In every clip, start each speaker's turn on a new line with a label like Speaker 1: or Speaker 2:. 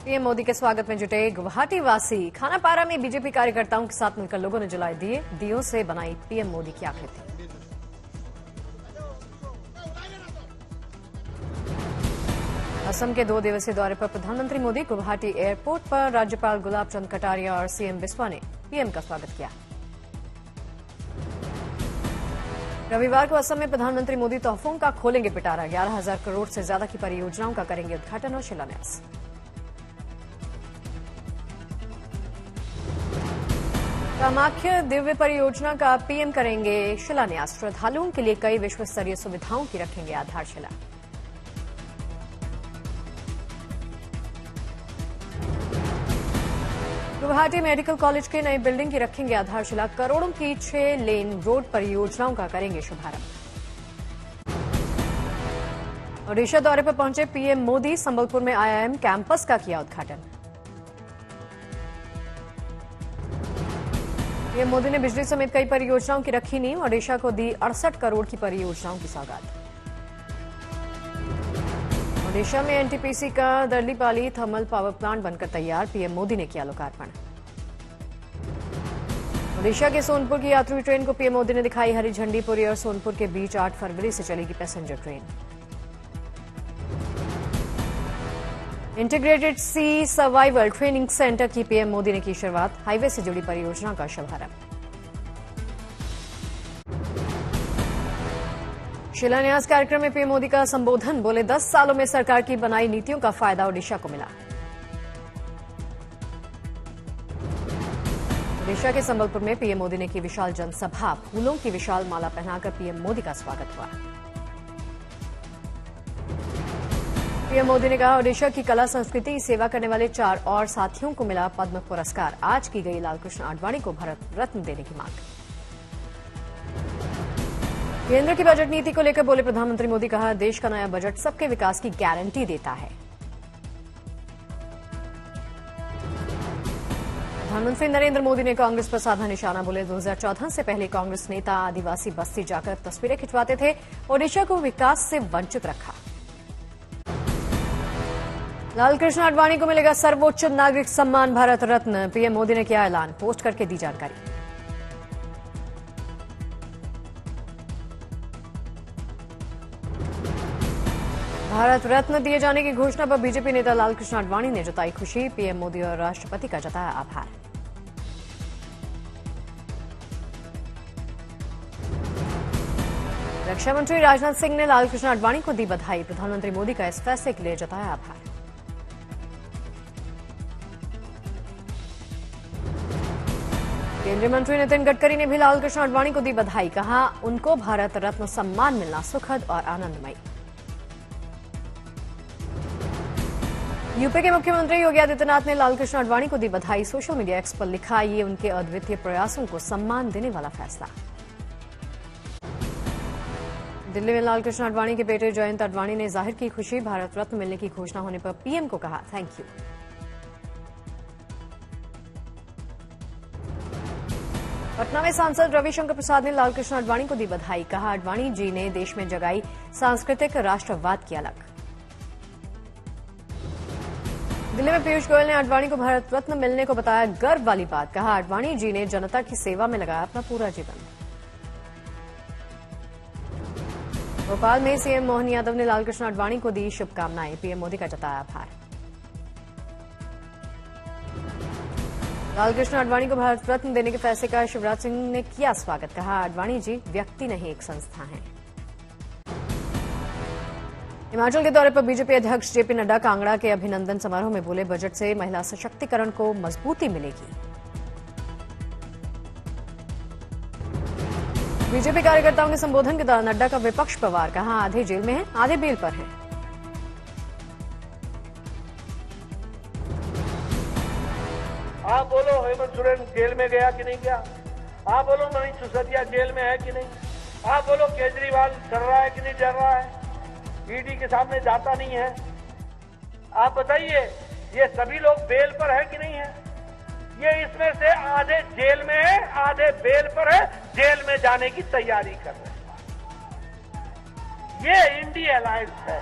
Speaker 1: PM Modi के स्वागत में जुटे गुवाहाटी वासी। खानापारा में बीजेपी कार्यकर्ताओं के साथ मिलकर लोगों ने जलाए दिए। दियों से बनाई पीएम मोदी की आकृति। असम के 2 दिवसीय दौरे पर प्रधानमंत्री मोदी। गुवाहाटी एयरपोर्ट पर राज्यपाल गुलाब चंद कटारिया और सीएम बिस्वा ने पीएम का स्वागत किया। रविवार को असम में प्रधानमंत्री मोदी तोहफों का खोलेंगे पिटारा। 11,000 करोड़ से ज्यादा की परियोजनाओं का करेंगे उद्घाटन और शिलान्यास। कामाख्या दिव्य परियोजना का पीएम करेंगे शिलान्यास। श्रद्धालुओं के लिए कई विश्व स्तरीय सुविधाओं की रखेंगे आधारशिला। गुवाहाटी मेडिकल कॉलेज के नई बिल्डिंग की रखेंगे आधारशिला। करोड़ों की 6 लेन रोड परियोजनाओं का करेंगे शुभारंभ। ओडिशा दौरे पर पहुंचे पीएम मोदी। संबलपुर में आईआईएम कैंपस का किया उद्घाटन। पीएम मोदी ने बिजली समेत कई परियोजनाओं की रखी नींव। ओडिशा को दी 68 करोड़ की परियोजनाओं की सौगात। ओडिशा में एनटीपीसी का दर्लीपाली थर्मल पावर प्लांट बनकर तैयार। पीएम मोदी ने किया लोकार्पण। ओडिशा के सोनपुर की यात्री ट्रेन को पीएम मोदी ने दिखाई हरी झंडी। पुरी और सोनपुर के बीच 8 फरवरी से चलेगी पैसेंजर ट्रेन। इंटीग्रेटेड सी सर्वाइवल ट्रेनिंग सेंटर की पीएम मोदी ने की शुरुआत। हाईवे से जुड़ी परियोजना का शुभारंभ। शिलान्यास कार्यक्रम में पीएम मोदी का संबोधन। बोले 10 सालों में सरकार की बनाई नीतियों का फायदा ओडिशा को मिला। ओडिशा के संबलपुर में पीएम मोदी ने की विशाल जनसभा। फूलों की विशाल माला पहनाकर पीएम मोदी का स्वागत हुआ। पीएम मोदी ने कहा ओडिशा की कला संस्कृति की सेवा करने वाले 4 और साथियों को मिला पद्म पुरस्कार। आज की गई लालकृष्ण आडवाणी को भारत रत्न देने की मांग। केंद्र की बजट नीति को लेकर बोले प्रधानमंत्री मोदी। कहा देश का नया बजट सबके विकास की गारंटी देता है। प्रधानमंत्री नरेंद्र मोदी ने कांग्रेस पर साधा निशाना। बोले 2014 से पहले कांग्रेस नेता आदिवासी बस्ती जाकर तस्वीरें खिंचवाते थे। ओडिशा को विकास से वंचित रखा। लालकृष्ण आडवाणी को मिलेगा सर्वोच्च नागरिक सम्मान भारत रत्न। पीएम मोदी ने किया ऐलान। पोस्ट करके दी जानकारी। भारत रत्न दिए जाने की घोषणा पर बीजेपी नेता लालकृष्ण आडवाणी ने जताई खुशी। पीएम मोदी और राष्ट्रपति का जताया आभार। रक्षा मंत्री राजनाथ सिंह ने लालकृष्ण आडवाणी को दी बधाई। प्रधानमंत्री मोदी का इस फैसले के लिए जताया आभार। केंद्रीय मंत्री नितिन गडकरी ने भी लालकृष्ण आडवाणी को दी बधाई। कहा उनको भारत रत्न सम्मान मिलना सुखद और आनंदमयी। यूपी के मुख्यमंत्री योगी आदित्यनाथ ने लालकृष्ण आडवाणी को दी बधाई। सोशल मीडिया एक्स पर लिखा ये उनके अद्वितीय प्रयासों को सम्मान देने वाला फैसला। दिल्ली में लालकृष्ण आडवाणी के बेटे जयंत आडवाणी ने जाहिर की खुशी। भारत रत्न मिलने की घोषणा होने पर पीएम को कहा थैंक यू। पटना में सांसद रविशंकर प्रसाद ने लालकृष्ण आडवाणी को दी बधाई। कहा आडवाणी जी ने देश में जगाई सांस्कृतिक राष्ट्रवाद की अलख। दिल्ली में पीयूष गोयल ने आडवाणी को भारत रत्न मिलने को बताया गर्व वाली बात। कहा आडवाणी जी ने जनता की सेवा में लगाया अपना पूरा जीवन। भोपाल में सीएम मोहन यादव ने लालकृष्ण आडवाणी को दी शुभकामनाएं। पीएम मोदी का जताया आभार। लालकृष्ण आडवाणी को भारत रत्न देने के फैसले का शिवराज सिंह ने किया स्वागत। कहा आडवाणी जी व्यक्ति नहीं एक संस्था है। हिमाचल के दौरे पर बीजेपी अध्यक्ष जेपी नड्डा कांगड़ा के अभिनंदन समारोह में बोले बजट से महिला सशक्तिकरण को मजबूती मिलेगी। बीजेपी कार्यकर्ताओं के संबोधन के दौरान नड्डा का विपक्ष पर वार। कहा आधे जेल में हैं, आधे बेल पर हैं।
Speaker 2: आप बोलो हेमंत सोरेन जेल में गया कि नहीं गया। आप बोलो मनीष सिसोदिया जेल में है कि नहीं। आप बोलो केजरीवाल डर रहा है कि नहीं डर रहा है। ईडी के सामने जाता नहीं है। आप बताइए ये सभी लोग बेल पर है कि नहीं है। ये इसमें से आधे जेल में है, आधे बेल पर है, जेल में जाने की तैयारी कर रहे हैं। ये इंडी अलायंस है।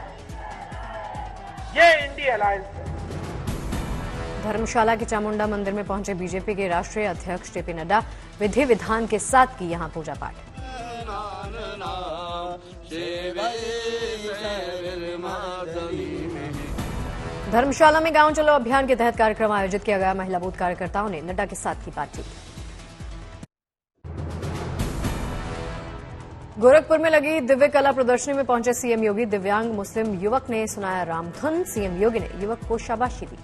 Speaker 2: ये इंडी अलायंस है।
Speaker 1: धर्मशाला के चामुंडा मंदिर में पहुंचे बीजेपी के राष्ट्रीय अध्यक्ष जेपी नड्डा। विधि विधान के साथ की यहां पूजा पाठ। धर्मशाला में गांव चलो अभियान के तहत कार्यक्रम आयोजित किया गया। महिला बूथ कार्यकर्ताओं ने नड्डा के साथ की बातचीत। गोरखपुर में लगी दिव्य कला प्रदर्शनी में पहुंचे सीएम योगी। दिव्यांग मुस्लिम युवक ने सुनाया रामधुन। सीएम योगी ने युवक को शाबाशी दी।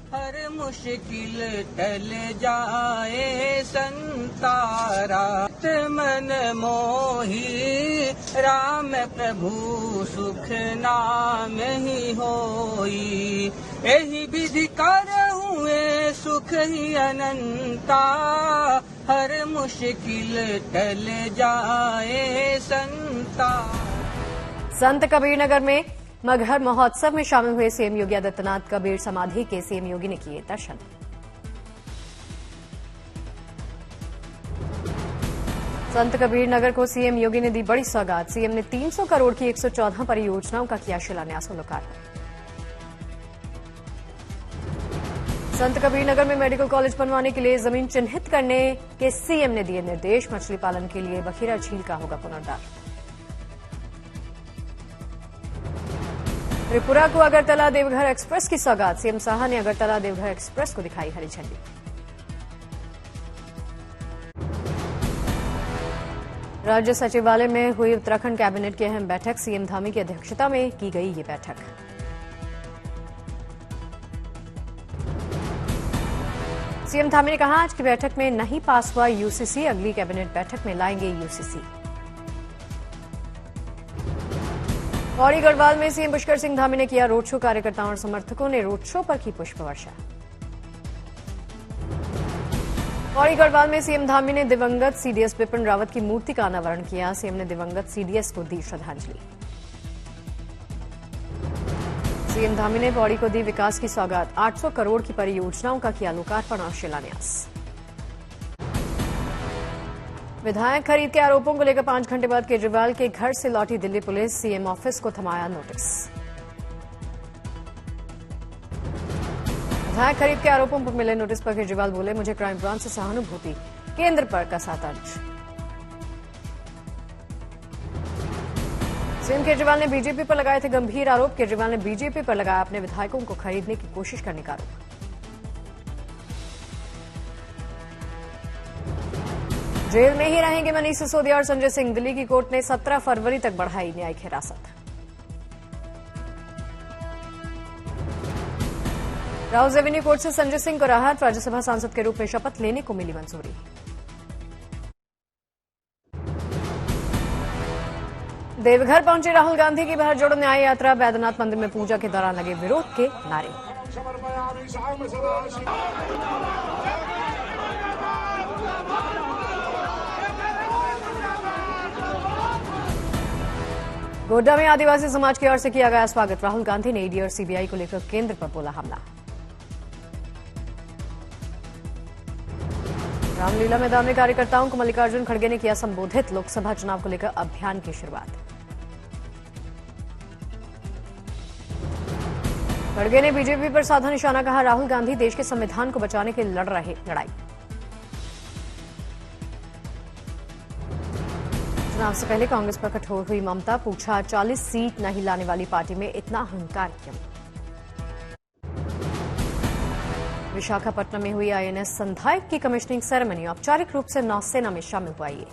Speaker 3: हर मुश्किल टल जाए संतारा, मन मोही राम प्रभु सुख नाम ही होई। यही विधि कर हुए सुख ही अनंता, हर मुश्किल टल जाए संता।
Speaker 1: संत कबीरनगर में मगहर महोत्सव में शामिल हुए सीएम योगी आदित्यनाथ। कबीर समाधि के सीएम योगी ने किए दर्शन। संत कबीरनगर को सीएम योगी ने दी बड़ी सौगात। सीएम ने 300 करोड़ की 114 परियोजनाओं का किया शिलान्यास और लोकार्पण। संत कबीरनगर में मेडिकल कॉलेज बनवाने के लिए जमीन चिन्हित करने के सीएम ने दिए निर्देश। मछली पालन के लिए बखीरा झील का होगा पुनर्द्वार। त्रिपुरा को अगरतला देवघर एक्सप्रेस की सौगात। सीएम साहा ने अगरतला देवघर एक्सप्रेस को दिखाई हरी झंडी। राज्य सचिवालय में हुई उत्तराखंड कैबिनेट की अहम बैठक। सीएम धामी की अध्यक्षता में की गई ये बैठक। सीएम धामी ने कहा आज की बैठक में नहीं पास हुआ यूसीसी, अगली कैबिनेट बैठक में लाएंगे यूसीसी। पौड़ी गढ़वाल में सीएम पुष्कर सिंह धामी ने किया रोड शो। कार्यकर्ताओं और समर्थकों ने रोड शो पर की पुष्प वर्षा। पौड़ी गढ़वाल में सीएम धामी ने दिवंगत सीडीएस बिपिन रावत की मूर्ति का अनावरण किया। सीएम ने दिवंगत सीडीएस को दी श्रद्धांजलि। सीएम धामी ने पौड़ी को दी विकास की सौगात। 800 करोड़ की परियोजनाओं का किया लोकार्पण और शिलान्यास। विधायक खरीद के आरोपों को लेकर 5 घंटे बाद केजरीवाल के घर से लौटी दिल्ली पुलिस। सीएम ऑफिस को थमाया नोटिस। विधायक खरीद के आरोपों पर मिले नोटिस पर केजरीवाल बोले, मुझे क्राइम ब्रांच से सहानुभूति, केंद्र पर कसा तंज। सीएम केजरीवाल ने बीजेपी पर लगाए थे गंभीर आरोप। केजरीवाल ने बीजेपी पर लगाया अपने विधायकों को खरीदने की कोशिश करने का आरोप। जेल में ही रहेंगे मनीष सिसोदिया और संजय सिंह। दिल्ली की कोर्ट ने 17 फरवरी तक बढ़ाई न्यायिक हिरासत। राउज एवेन्यू कोर्ट से संजय सिंह को राहत। राज्यसभा सांसद के रूप में शपथ लेने को मिली मंजूरी। देवघर पहुंचे राहुल गांधी की भारत जोड़ो न्याय यात्रा। बैद्यनाथ मंदिर में पूजा के दौरान लगे विरोध के नारे। गोड्डा में आदिवासी समाज की ओर से किया गया स्वागत। राहुल गांधी ने ईडी और सीबीआई को लेकर केंद्र पर बोला हमला। रामलीला मैदान में कार्यकर्ताओं को मल्लिकार्जुन खड़गे ने किया संबोधित। लोकसभा चुनाव को लेकर अभियान की शुरुआत। खड़गे ने बीजेपी पर साधा निशाना। कहा, राहुल गांधी देश के संविधान को बचाने के लिए लड़ रहे लड़ाई। चुनाव से पहले कांग्रेस पर कठोर हुई ममता। पूछा, 40 सीट नहीं लाने वाली पार्टी में इतना अहंकार क्यों। विशाखापट्टनम में हुई आईएनएस संधायक की कमिश्निंग सेरेमनी। औपचारिक रूप से नौसेना में शामिल हुआ ये।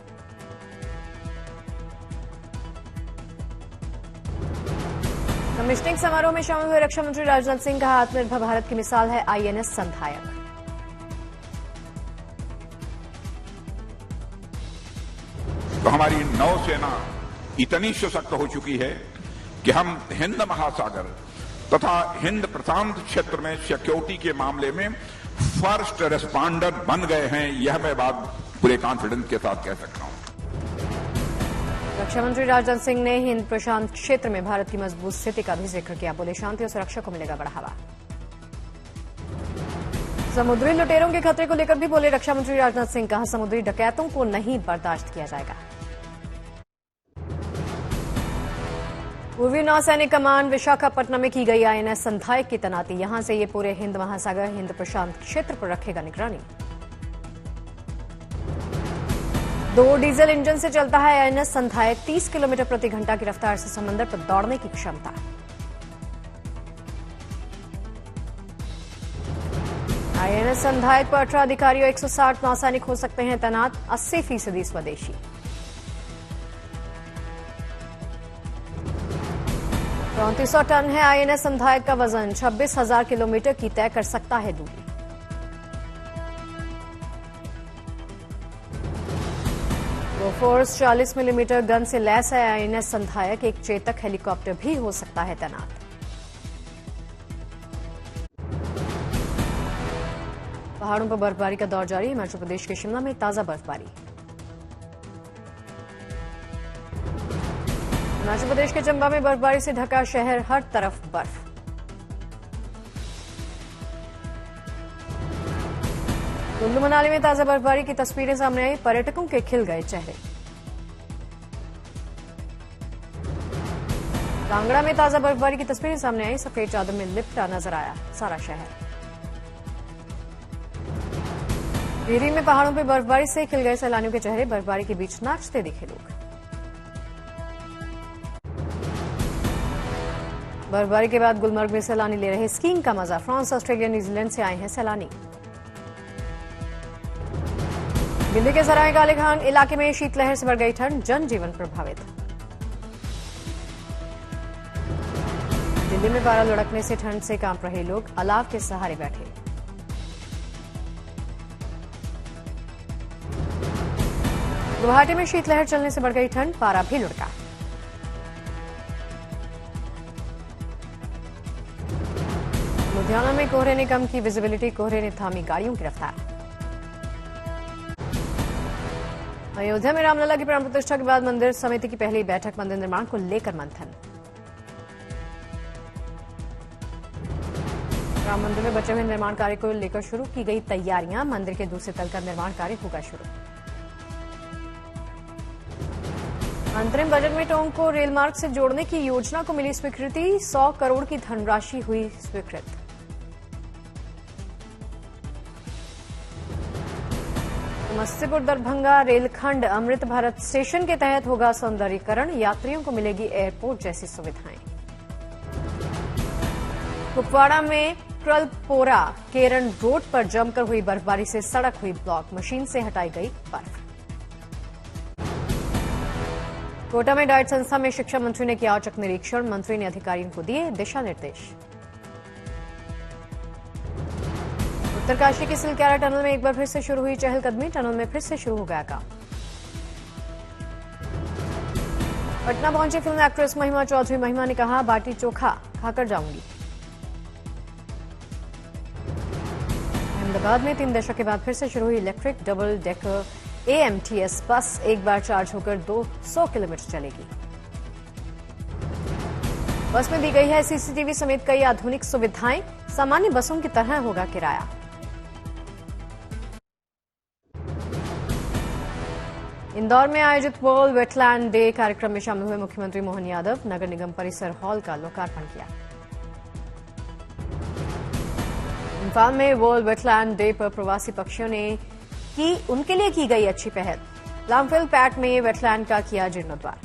Speaker 1: कमिश्निंग समारोह में शामिल हुए रक्षा मंत्री राजनाथ सिंह। कहा, आत्मनिर्भर भारत की मिसाल है आईएनएस संधायक।
Speaker 4: तो हमारी नौसेना इतनी सशक्त हो चुकी है कि हम हिंद महासागर तथा हिंद प्रशांत क्षेत्र में सिक्योरिटी के मामले में फर्स्ट रेस्पॉन्डर बन गए हैं। यह मैं बात पूरे कॉन्फिडेंस के साथ कह सकता हूं।
Speaker 1: रक्षा मंत्री राजनाथ सिंह ने हिंद प्रशांत क्षेत्र में भारत की मजबूत स्थिति का भी जिक्र किया। बोले, शांति और सुरक्षा को मिलेगा बढ़ावा। समुद्री लुटेरों के खतरे को लेकर भी बोले रक्षा मंत्री राजनाथ सिंह। कहा, समुद्री डकैतों को नहीं बर्दाश्त किया जाएगा। पूर्वी नौसैनिक कमान विशाखापट्टनम में की गई आईएनएस संधायक की तैनाती। यहां से ये पूरे हिंद महासागर हिंद प्रशांत क्षेत्र पर रखेगा निगरानी। 2 डीजल इंजन से चलता है आईएनएस संधायक। 30 किलोमीटर प्रति घंटा की रफ्तार से समंदर पर दौड़ने की क्षमता। आईएनएस संधायक पर 18 अधिकारी और 160 नौसैनिक हो सकते हैं तैनात। 80% स्वदेशी। तो 3400 टन है आईएनएस संधायक का वजन। 26,000 किलोमीटर की तय कर सकता है दूरी। बोफोर्स 40 मिलीमीटर गन से लैस है आईएनएस संधायक। एक चेतक हेलीकॉप्टर भी हो सकता है तैनात। पहाड़ों पर बर्फबारी का दौर जारी। हिमाचल प्रदेश के शिमला में ताजा बर्फबारी। हिमाचल प्रदेश के चंबा में बर्फबारी से ढका शहर, हर तरफ बर्फ। कुल्लू मनाली में ताजा बर्फबारी की तस्वीरें सामने आई। पर्यटकों के खिल गए चेहरे। कांगड़ा में ताजा बर्फबारी की तस्वीरें सामने आई। सफेद चादर में लिपटा नजर आया सारा शहर। टिहरी में पहाड़ों पर बर्फबारी से खिल गए सैलानियों के चेहरे। बर्फबारी के बीच नाचते दिखे लोग। बर्फबारी के बाद गुलमर्ग में सैलानी ले रहे स्कीइंग का मजा। फ्रांस, ऑस्ट्रेलिया, न्यूजीलैंड से आए हैं सैलानी। दिल्ली के सराय काले खान इलाके में शीतलहर से बढ़ गई ठंड। जनजीवन प्रभावित। दिल्ली में पारा लुढ़कने से ठंड से कांप रहे लोग। अलाव के सहारे बैठे। गुवाहाटी में शीतलहर चलने से बढ़ गई ठंड। पारा भी लुढ़का। लुधियाना में कोहरे ने कम की विजिबिलिटी। कोहरे ने थामी गाड़ियों की रफ्तार। अयोध्या में रामलला की प्राण प्रतिष्ठा के बाद मंदिर समिति की पहली बैठक। मंदिर निर्माण को लेकर मंथन। राम मंदिर में बचे हुए निर्माण कार्य को लेकर शुरू की गई तैयारियां। मंदिर के दूसरे तल का निर्माण कार्य होगा शुरू। अंतरिम बजट में टोंक को रेल मार्ग से जोड़ने की योजना को मिली स्वीकृति। 100 करोड़ की धनराशि हुई स्वीकृत। समस्तीपुर दरभंगा रेलखंड अमृत भारत स्टेशन के तहत होगा सौंदर्यीकरण। यात्रियों को मिलेगी एयरपोर्ट जैसी सुविधाएं। कुपवाड़ा में क्रलपोरा केरन रोड पर जमकर हुई बर्फबारी से सड़क हुई ब्लॉक। मशीन से हटाई गई बर्फ। कोटा में डाइट संस्था में शिक्षा मंत्री ने किया औचक निरीक्षण। मंत्री ने अधिकारियों को दिए दिशा निर्देश। उत्तरकाशी की सिलक्यारा टनल में एक बार फिर से शुरू हुई चहलकदमी। टनल में फिर से शुरू हो गया काम। पटना पहुंची फिल्म एक्ट्रेस महिमा चौधरी। महिमा ने कहा, बाटी चोखा खाकर जाऊंगी। अहमदाबाद में 3 दशक के बाद फिर से शुरू हुई इलेक्ट्रिक डबल डेकर AMTS बस। एक बार चार्ज होकर 200 किलोमीटर चलेगी। बस में दी गई है CCTV समेत कई आधुनिक सुविधाएं। सामान्य बसों की तरह होगा किराया। इंदौर में आयोजित वर्ल्ड वेटलैंड डे कार्यक्रम में शामिल हुए मुख्यमंत्री मोहन यादव। नगर निगम परिसर हॉल का लोकार्पण किया। इम्फाल में वर्ल्ड वेटलैंड डे पर प्रवासी पक्षियों ने उनके लिए की गई अच्छी पहल। लामफिल पैट में वेटलैंड का किया जीर्णोद्धार।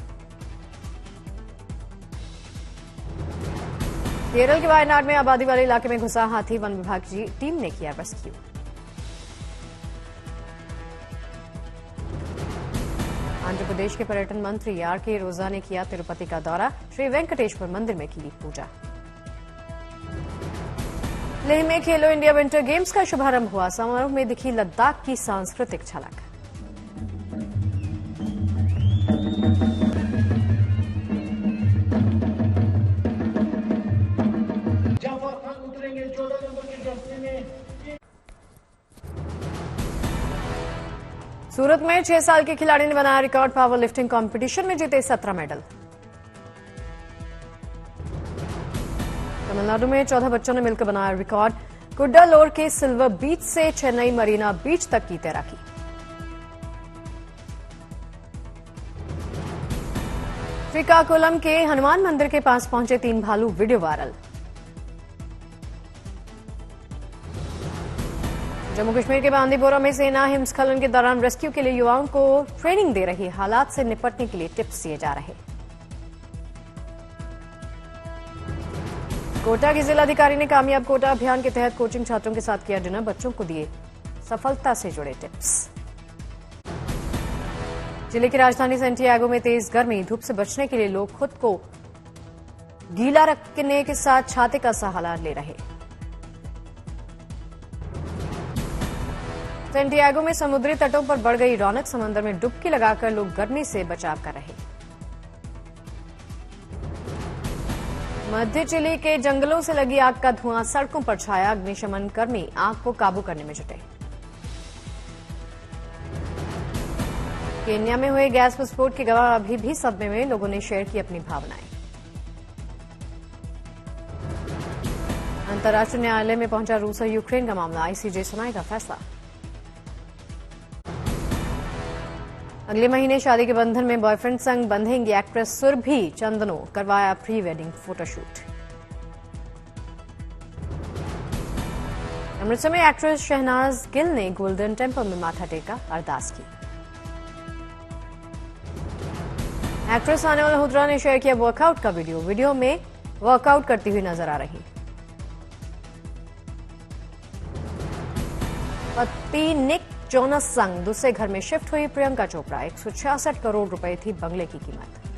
Speaker 1: केरल के वायनाड में आबादी वाले इलाके में घुसा हाथी। वन विभाग की टीम ने किया रेस्क्यू। आंध्र प्रदेश के पर्यटन मंत्री RK रोजा ने किया तिरुपति का दौरा। श्री वेंकटेश्वर मंदिर में की पूजा। लेह में खेलो इंडिया विंटर गेम्स का शुभारंभ हुआ। समारोह में दिखी लद्दाख की सांस्कृतिक झलक।
Speaker 2: उतरेंगे 14 नंबर के जर्सी में।
Speaker 1: सूरत में 6 साल के खिलाड़ी ने बनाया रिकॉर्ड। पावर लिफ्टिंग कंपटीशन में जीते 17 मेडल। तमिलनाडु में 14 बच्चों ने मिलकर बनाया रिकॉर्ड। कुड्डालोर के सिल्वर बीच से चेन्नई मरीना बीच तक की तैराकी। श्रीकाकुलम के हनुमान मंदिर के पास पहुंचे 3 भालू, वीडियो वायरल। जम्मू कश्मीर के बांदीपोरा में सेना हिमस्खलन के दौरान रेस्क्यू के लिए युवाओं को ट्रेनिंग दे रही, हालात से निपटने के लिए टिप्स दिए जा रहे। कोटा की जिलाधिकारी ने कामयाब कोटा अभियान के तहत कोचिंग छात्रों के साथ किया डिनर, बच्चों को दिए सफलता से जुड़े टिप्स। जिले की राजधानी सेंटियागो में तेज गर्मी, धूप से बचने के लिए लोग खुद को गीला रखने के साथ छाते का सहारा ले रहे। सेंटियागो में समुद्री तटों पर बढ़ गई रौनक, समंदर में डुबकी लगाकर लोग गर्मी से बचाव कर रहे। मध्य चिली के जंगलों से लगी आग का धुआं सड़कों पर छाया, अग्निशमन कर्मी आग को काबू करने में जुटे। केन्या में हुए गैस विस्फोट के गवाह अभी भी सदमे में, लोगों ने शेयर की अपनी भावनाएं। अंतर्राष्ट्रीय न्यायालय में पहुंचा रूस और यूक्रेन का मामला, आईसीजे सुनाएगा फैसला। अगले महीने शादी के बंधन में बॉयफ्रेंड संग बंधेंगी एक्ट्रेस सुरभि चंदनो, करवाया प्री वेडिंग फोटोशूट। अमृतसर में एक्ट्रेस शहनाज गिल ने गोल्डन टेम्पल में माथा टेका, अरदास की। एक्ट्रेस सानिया मल्होत्रा ने शेयर किया वर्कआउट का वीडियो में वर्कआउट करती हुई नजर आ रही। पति निक जोनस संग दूसरे घर में शिफ्ट हुई प्रियंका चोपड़ा, 166 करोड़ रुपए थी बंगले की कीमत।